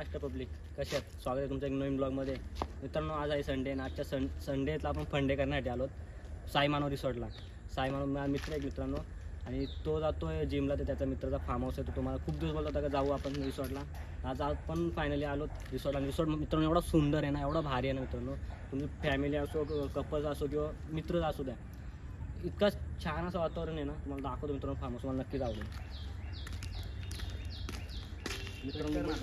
Maharashtra public, कसे आहेत? स्वागत आहे तुमच्या एक नवीन ब्लॉगमध्ये. मित्रांनो, आज आहे संडे आणि आजच्या संडेला आपण फंडे करण्यासाठी आलो साईमानो रिसॉर्टला. साईमानो माझा मित्र एक मित्रांनो, आणि तो जातो आहे जिमला. तर त्याचा मित्राचा फार्म हाऊस आहे. तो तुम्हाला खूप दिवस बोलत होता का जाऊ आपण रिसॉर्टला. आज आपण फायनली आलो रिसॉर्टला. आणि रिसॉर्ट मित्रांनो एवढा सुंदर आहे ना, एवढा भारी आहे ना मित्रांनो. तुम्ही फॅमिली असो, कपल्स असो किंवा मित्र असू द्या, इतका छान असं वातावरण आहे ना. तुम्हाला दाखवतो मित्रांनो फार्म हाऊस, मला नक्कीच आवडेल. मित्रांनो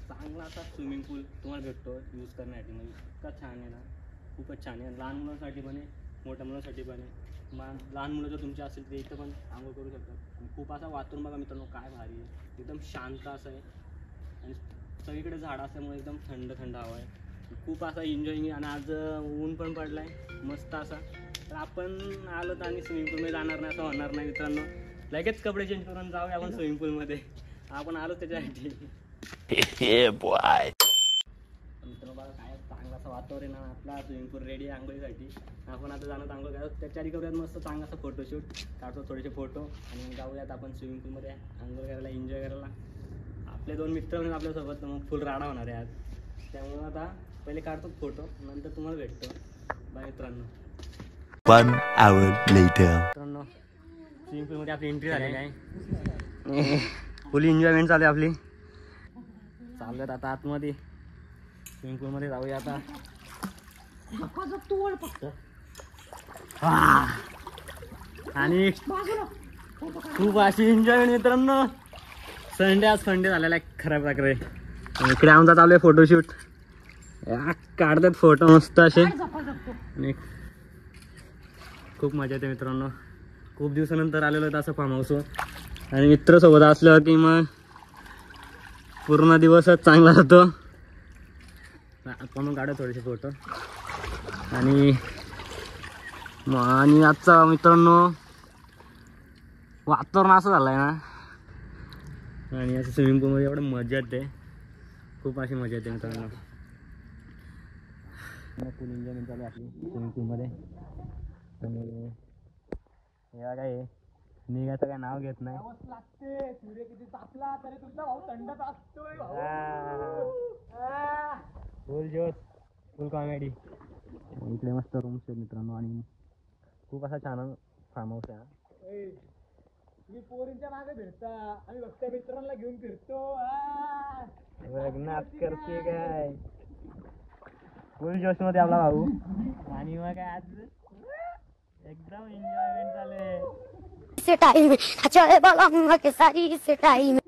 चांगला असा स्विमिंग पूल तुम्हाला भेटतो यूज करण्यासाठी. म्हणजे इतका छान आहे ना, खूपच छान आहे. लहान मुलांसाठी पण आहे, मोठ्या मुलांसाठी पण आहे. लहान मुलं जर तुमचे असेल तर इथं पण आंघोळ करू शकतात. आणि खूप असा वातावरण बघा मित्रांनो, काय भारी आहे. एकदम शांत असं आहे आणि सगळीकडे झाडं असल्यामुळे एकदम थंड थंड हवा आहे. खूप असा एन्जॉयिंग. आणि आज ऊन पण पडला आहे मस्त असा. तर आपण आलो तर आणि स्विमिंग पूलमध्ये जाणार नाही असं होणार नाही मित्रांनो. लगेच कपडे चेंज करून जाऊया आपण स्विमिंग पूलमध्ये. आपण आलो त्याच्यासाठी. मित्रांनो बघा काय चांगलं असं वातावरण आहे. आपला स्विमिंग पूल रेडी आहे आंघोळीसाठी. आपण आता जाणं आंघोळ करायचं. त्याच्या आधी करूयात मस्त चांगला असं फोटोशूट. काढतो थोडेसे फोटो आणि जाऊयात आपण स्विमिंग पूलमध्ये आंघोळ करायला, एन्जॉय करायला. आपले दोन मित्र म्हणजे आपल्यासोबत, मग फुल राडा होणार आहे आज. त्यामुळं आता पहिले काढतो फोटो, नंतर तुम्हाला भेटतो. बाय मित्रांनो. 1 hour later. मित्रांनो स्विमिंग पूलमध्ये आपली एंट्री झालेली आहे. फुल एन्जॉयमेंट चालू आहे आपली. चालूयात आता आतमध्ये स्विमिंग पूलमध्ये जाऊया आता. आणि खूप अशी एन्जॉयमेंट मित्रांनो. संडे आज संडे झालेला आहे खऱ्या प्रकारे. इकडे आमचा चालू आहे फोटोशूट. काढतात फोटो मस्त असे. आणि खूप मजा येते मित्रांनो. खूप दिवसानंतर आलेलो आहे असं फार्म हाऊसवर. आणि मित्रसोबत असल्यावर की मग पूर्ण दिवसच चांगला जातो. आपण काढू थोडेसे फोटो. आणि आजचा मित्रांनो वातावरण असं झालं आहे ना. आणि असं स्विमिंग पूलमध्ये एवढं मजा येते, खूप अशी मजा येते मित्रांनो. फुल एन्जॉयमेंट चालू आहे आपली स्विमिंग पूलमध्ये. आणि हे काय निघायचं काय नाव घेत नाही. सूर्य किती तापला तरी तुमचा भाऊ थंडच असतोय. फुल जोश, फुल कॉमेडी. इकडे मस्त रूम्स आहेत मित्रांनो. आणि खूप असा छान फार्म हाऊस आहे. तुम्ही पोरींच्या मागे फिरता, आम्ही फक्त मित्रांना घेऊन फिरतो. करते काय फुल जोश मध्ये आपला भाऊ. आणि मग काय आज एकदम एन्जॉयमेंट चालू आहे. टाइम अच्छा बाला के सारी से टाइम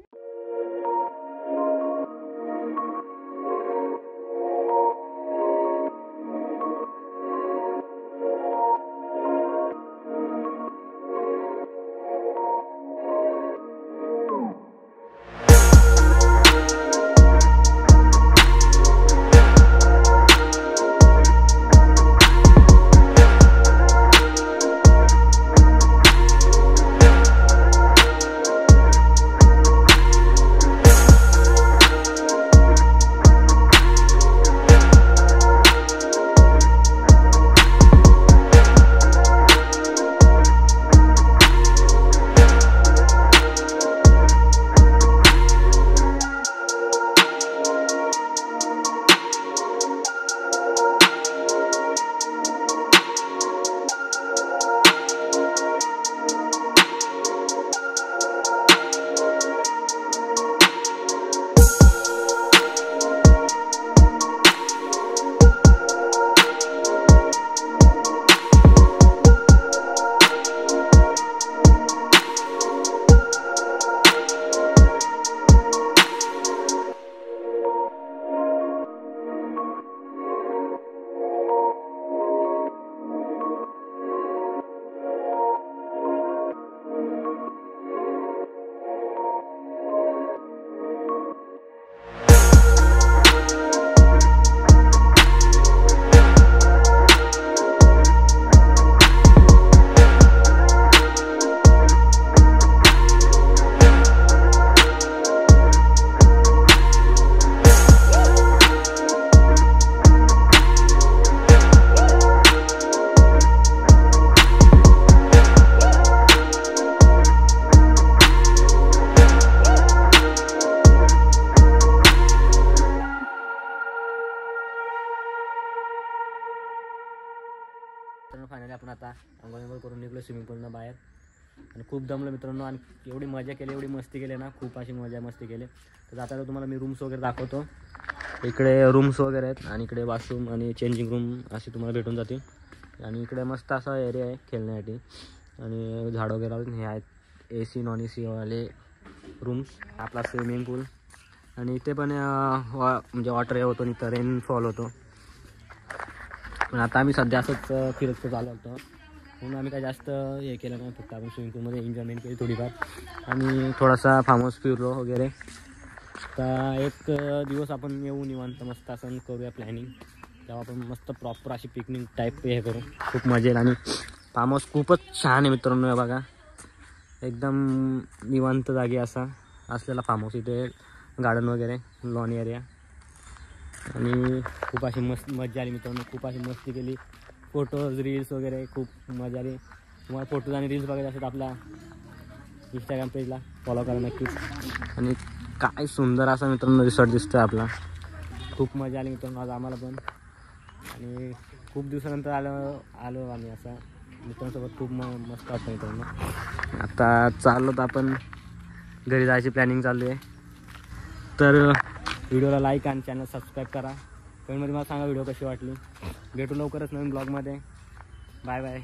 फायनली आपण आता अंघोळ करून निघलो स्विमिंग पूलनं बाहेर आणि खूप दमलो मित्रांनो. आणि एवढी मजा केली, एवढी मस्ती केली ना, खूप अशी मस्ती केली. तर जाता तुम्हाला मी रूम्स वगैरे दाखवतो. इकडे रूम्स वगैरे आहेत आणि इकडे वॉशरूम आणि चेंजिंग रूम अशी तुम्हाला भेटून जातील. आणि इकडे मस्त असा एरिया आहे खेळण्यासाठी आणि झाडं वगैरे हे आहेत. AC नॉन AC वाले रूम्स, आपला स्विमिंग पूल आणि इथे पण म्हणजे वॉटर हे होतो आणि इथं रेनफॉल होतो. पण आता आम्ही सध्या असंच फिरत चालू होतो म्हणून आम्ही काय जास्त हे केलं नाही. फक्त आपण स्विमिंग पूलमध्ये एन्जॉयमेंट केली थोडीफार आणि थोडासा फार्म हाऊस फिरलो वगैरे. तर एक दिवस आपण येऊ निवांत मस्त असं करूया प्लॅनिंग, तेव्हा आपण मस्त प्रॉपर अशी पिकनिक टाईप हे करू, खूप मजा येईल. आणि फार्म हाऊस खूपच छान आहे मित्रांनो. हे बघा एकदम निवांत जागी असा असलेला फार्म हाऊस. इथे गार्डन वगैरे, लॉन एरिया आणि खूप अशी मजा आली मित्रांनो. खूप अशी मस्ती केली, फोटोज रील्स वगैरे खूप मजा आली. तुम्हाला फोटोज आणि रील्स बघायचे असतात आपल्या इंस्टाग्राम पेजला फॉलो करा नक्कीच. आणि काय सुंदर असा मित्रांनो रिसॉर्ट दिसतोय आपला. खूप मजा आली मित्रांनो आज आम्हाला पण. आणि खूप दिवसानंतर आलो आम्ही असं मित्रांसोबत. खूप मस्त वाटतं मित्रांनो. आता चाललो तर आपण घरी जायची प्लॅनिंग चालू आहे. तर व्हिडिओला लाईक आणि चॅनल सबस्क्राईब करा. कमेंटमध्ये मला सांगा व्हिडिओ कशी वाटली. भेटू लवकरच नवीन ब्लॉगमध्ये. Bye bye.